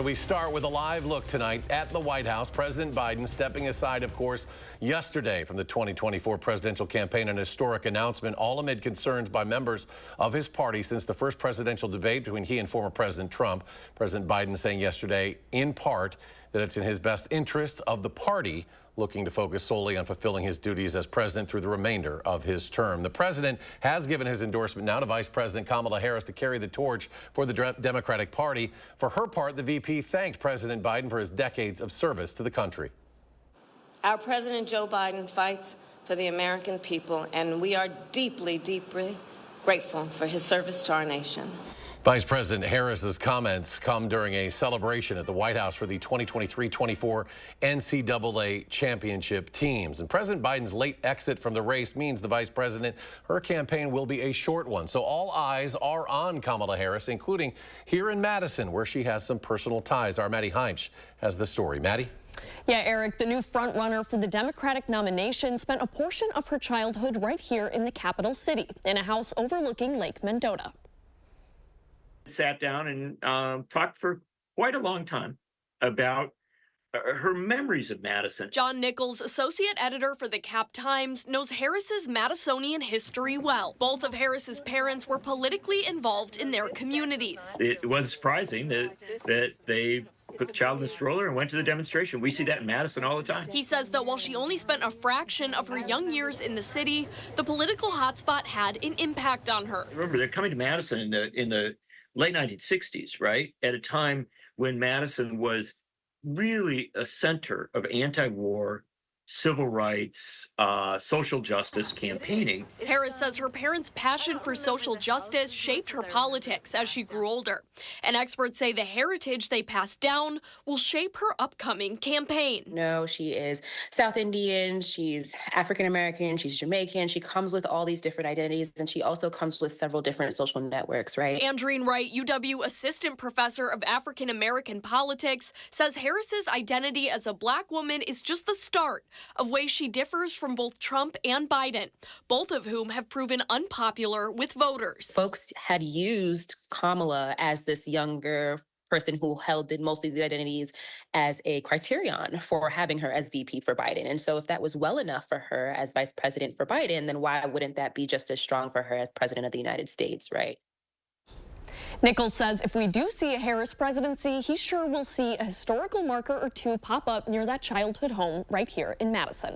We start with a live look tonight at the White House. President Biden stepping aside, of course, yesterday from the 2024 presidential campaign, an historic announcement, all amid concerns by members of his party since the first presidential debate between he and former President Trump. President Biden saying yesterday, in part, that it's in his best interest of the party looking to focus solely on fulfilling his duties as president through the remainder of his term. The president has given his endorsement now to Vice President Kamala Harris to carry the torch for the Democratic Party. For her part, the VP thanked President Biden for his decades of service to the country. Our President Joe Biden fights for the American people, and we are deeply, deeply grateful for his service to our nation. Vice President Harris's comments come during a celebration at the White House for the 2023-24 NCAA championship teams. And President Biden's late exit from the race means the vice president, her campaign will be a short one. So all eyes are on Kamala Harris, including here in Madison, where she has some personal ties. Our Maddie Heimsch has the story. Maddie? Yeah, Eric, the new frontrunner for the Democratic nomination spent a portion of her childhood right here in the capital city, in a house overlooking Lake Mendota. Sat down and talked for quite a long time about her memories of Madison. John Nichols, associate editor for the Cap Times, knows Harris's Madisonian history well. Both of Harris's parents were politically involved in their communities. It was surprising that they put the child in the stroller and went to the demonstration. We see that in Madison all the time. He says that while she only spent a fraction of her young years in the city, the political hotspot had an impact on her. Remember, they're coming to Madison in the late 1960s, right? At a time when Madison was really a center of anti-war, civil rights, social justice campaigning. Harris says her parents' passion for social justice shaped her politics as she grew older. And experts say the heritage they passed down will shape her upcoming campaign. No, she is South Indian, she's African American, she's Jamaican. She comes with all these different identities, and she also comes with several different social networks, right? Andreen Wright, UW assistant professor of African American politics, says Harris's identity as a black woman is just the start of ways she differs from both Trump and Biden, both of whom have proven unpopular with voters. Folks had used Kamala as this younger person who held most of the identities as a criterion for having her as VP for Biden. And so if that was well enough for her as vice president for Biden, then why wouldn't that be just as strong for her as president of the United States, right? Nichols says if we do see a Harris presidency, he sure will see a historical marker or two pop up near that childhood home right here in Madison.